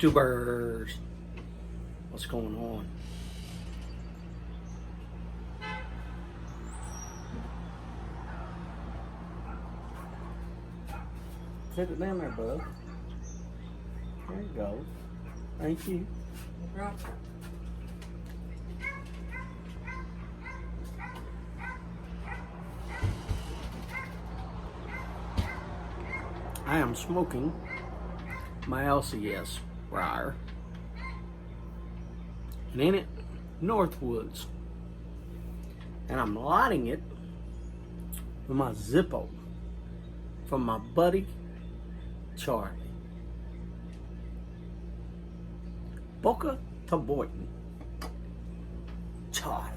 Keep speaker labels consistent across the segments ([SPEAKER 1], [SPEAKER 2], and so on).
[SPEAKER 1] YouTubers, what's going on? Sit it down there, bud. There you go. Thank you. I am smoking my LCS briar, and in it, Northwoods, and I'm lighting it with my Zippo from my buddy Charlie. Boca to Boynton, Charlie.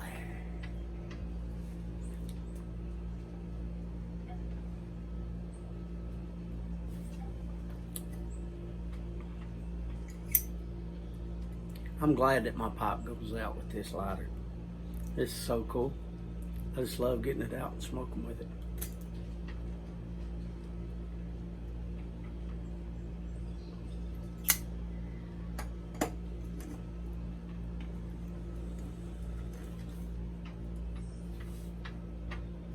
[SPEAKER 1] I'm glad that my pipe goes out with this lighter. This is so cool. I just love getting it out and smoking with it.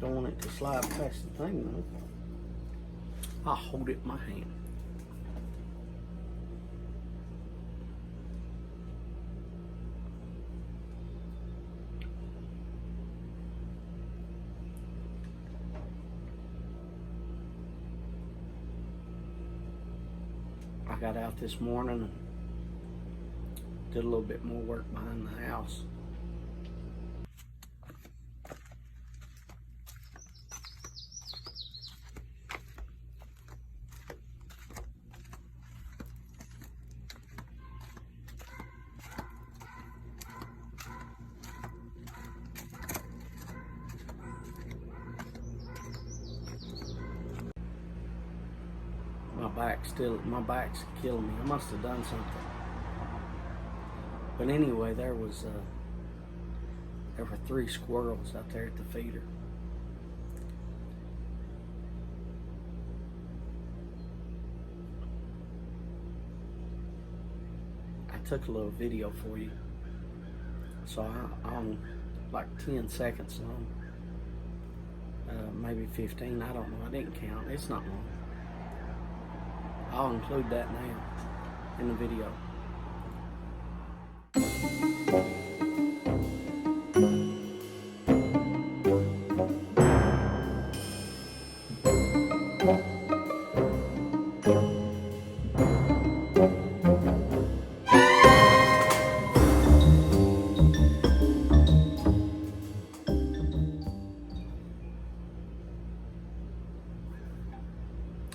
[SPEAKER 1] Don't want it to slide past the thing though. I'll hold it in my hand. I got out this morning and did a little bit more work behind the house. My back's killing me. I must have done something. But anyway, there were 3 squirrels out there at the feeder. I took a little video for you. So I'm like 10 seconds long. Maybe 15, I don't know. I didn't count. It's not long. I'll include that now in the video.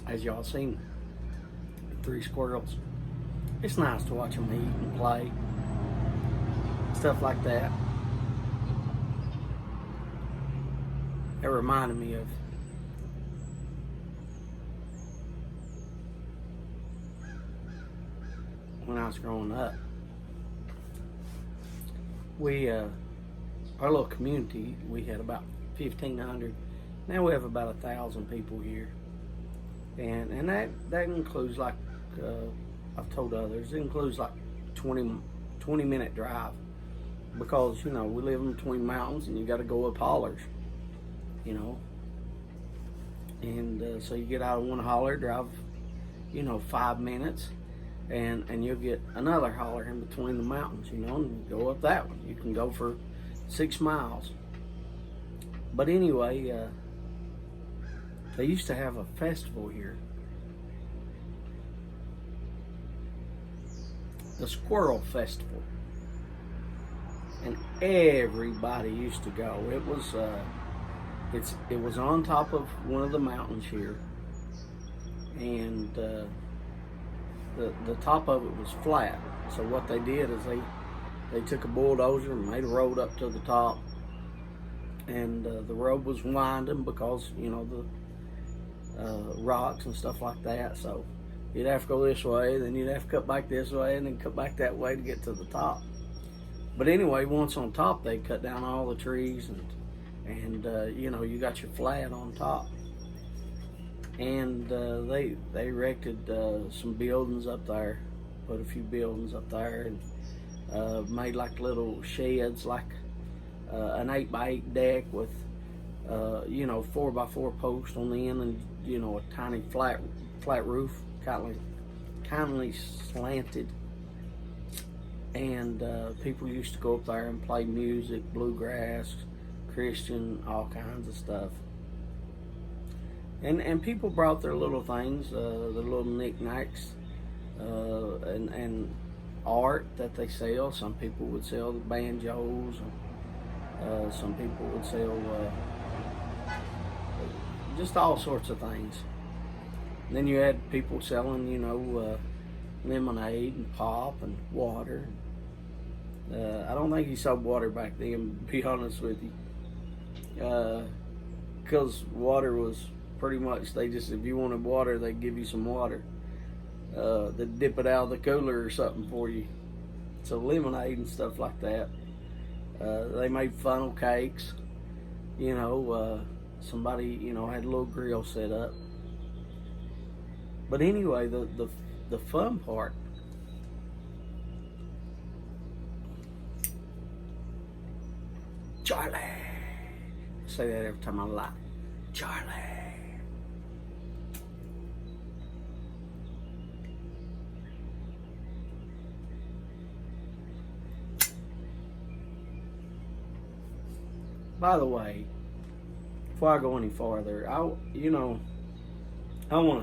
[SPEAKER 1] As y'all seen, 3 squirrels. It's nice to watch them eat and play, stuff like that. It reminded me of when I was growing up. We, our little community, we had about 1,500. Now we have about 1,000 people here, and that includes, like I've told others, it includes like 20-minute drive, because you know we live in between mountains and you got to go up hollers, you know, and so you get out of one holler, drive 5 minutes, and you'll get another holler in between the mountains, you know, and go up that one. You can go for 6 miles. But anyway, they used to have a festival here, the Squirrel Festival, and everybody used to go. It was on top of one of the mountains here, and the top of it was flat. So what they did is they took a bulldozer and made a road up to the top, and the road was winding because the rocks and stuff like that. So you'd have to go this way, then you'd have to cut back this way, and then cut back that way to get to the top. But anyway, once on top, they cut down all the trees, and you got your flat on top. And they erected some buildings up there, put a few buildings up there, and made like little sheds, like an 8x8 deck with 4x4 post on the end, and a tiny flat roof, kindly slanted. And people used to go up there and play music, bluegrass, Christian, all kinds of stuff. And people brought their little things, their little knickknacks, and art that they sell. Some people would sell the banjos. Some people would sell just all sorts of things. And then you had people selling, lemonade and pop and water. I don't think he sold water back then, to be honest with you. Because water was pretty much, if you wanted water, they'd give you some water. They'd dip it out of the cooler or something for you. So lemonade and stuff like that. They made funnel cakes. Somebody, had a little grill set up. But anyway, the fun part, Charlie. I say that every time I lie. Charlie. By the way, before I go any farther, I want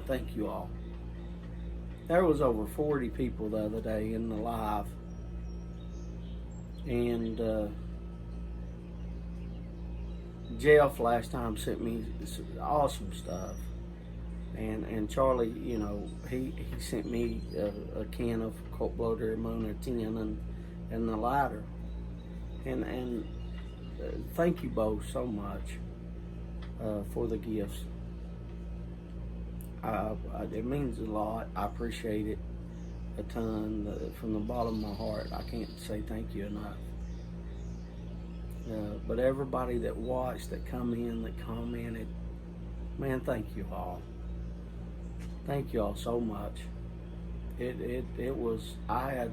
[SPEAKER 1] to thank you all. There was over 40 people the other day in the live, and Jeff last time sent me some awesome stuff, and Charlie, he sent me a can of cold bloater Mona 10 and the lighter, and thank you both so much for the gifts. It means a lot. I appreciate it a ton from the bottom of my heart. I can't say thank you enough. But everybody that watched, that come in, that commented, man, thank you all. Thank you all so much. It was, I had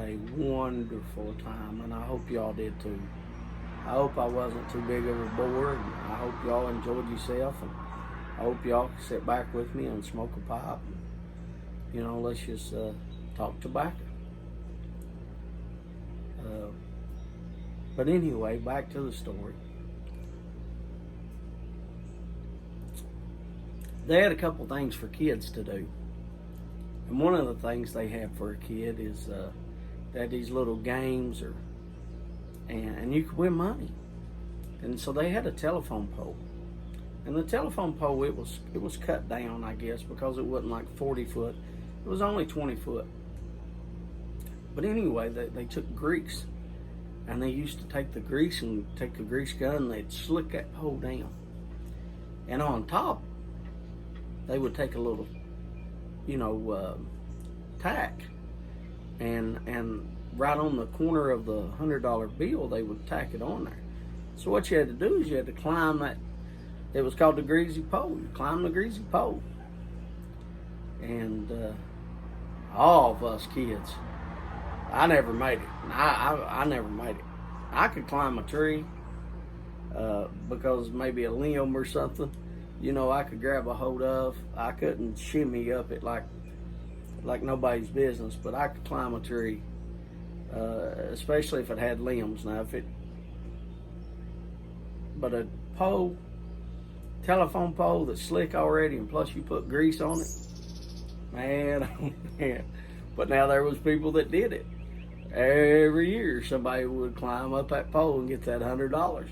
[SPEAKER 1] a wonderful time, and I hope y'all did too. I hope I wasn't too big of a bore, and I hope y'all enjoyed yourself, and I hope y'all can sit back with me and smoke a pipe, and, let's just talk tobacco. But anyway, back to the story. They had a couple things for kids to do. And one of the things they have for a kid is they had these little games, and you could win money. And so they had a telephone pole. And the telephone pole, it was cut down, I guess, because it wasn't like 40 foot. It was only 20 foot. But anyway, they took grease. And they used to take the grease gun, and they'd slick that pole down. And on top, they would take a little, tack, and right on the corner of the $100 bill, they would tack it on there. So what you had to do is you had to climb that. It was called the greasy pole. You climb the greasy pole. And all of us kids, I never made it. I never made it. I could climb a tree because maybe a limb or something, I could grab a hold of. I couldn't shimmy up it like nobody's business, but I could climb a tree, especially if it had limbs. Now, but a pole, telephone pole that's slick already, and plus you put grease on it, man, oh man. But now there was people that did it. Every year somebody would climb up that pole and get that $100.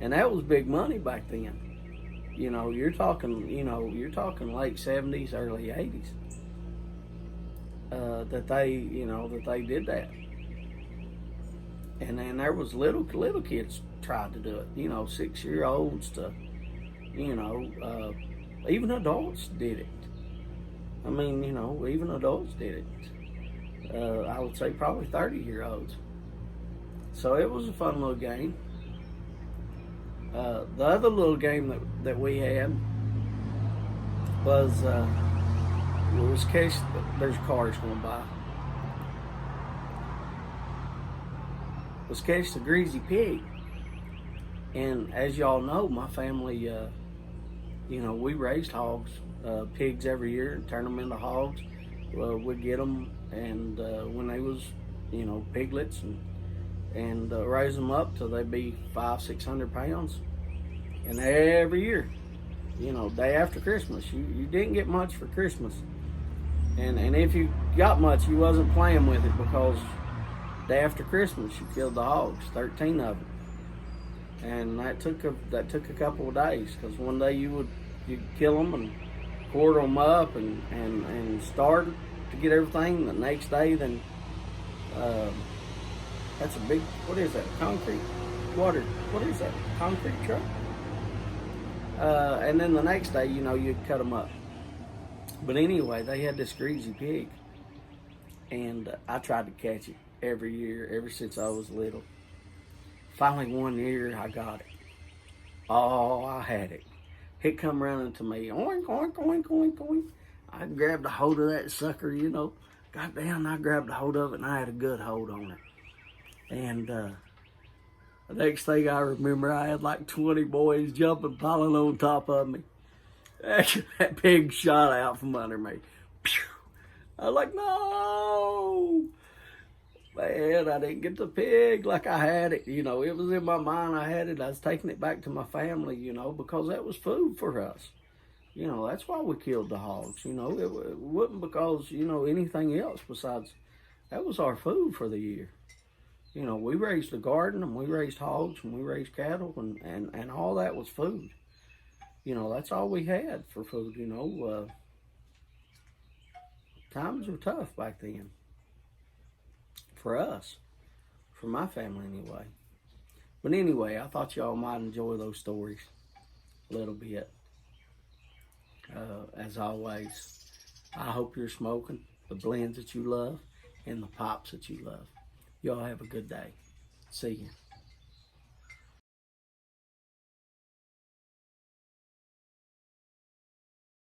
[SPEAKER 1] And that was big money back then. You're talking late 70s, early 80s. That they did that. And then there was little kids tried to do it, 6-year-olds to, even adults did it. I mean, even adults did it. I would say probably 30-year-olds. So it was a fun little game. The other little game that we had was Well, this case, there's cars going by. Let's catch the greasy pig. And as y'all know, my family, we raised hogs, pigs every year, and turn them into hogs. We'd get them, and when they was, piglets, and raise them up till they'd be 500-600 pounds. And every year, day after Christmas, you didn't get much for Christmas. And if you got much, you wasn't playing with it, because day after Christmas you killed the hogs, 13 of them, and that took a couple of days, because one day you'd kill them and quarter them up and start to get everything. The next day, then that's a big, what is that, concrete water, what is that, concrete truck? And then the next day, you'd cut them up. But anyway, they had this greasy pig, and I tried to catch it every year, ever since I was little. Finally, one year, I got it. Oh, I had it. It come running to me, oink, oink, oink, oink, oink. I grabbed a hold of that sucker, got down, I grabbed a hold of it, and I had a good hold on it. And the next thing I remember, I had like 20 boys jumping, piling on top of me. That pig shot out from under me. I was like, no! Man, I didn't get the pig like I had it. It was in my mind, I had it. I was taking it back to my family, because that was food for us. That's why we killed the hogs. It wasn't because, anything else besides that was our food for the year. We raised a garden, and we raised hogs, and we raised cattle, and all that was food. That's all we had for food, Times were tough back then. For us. For my family, anyway. But anyway, I thought y'all might enjoy those stories a little bit. As always, I hope you're smoking the blends that you love and the pops that you love. Y'all have a good day. See you.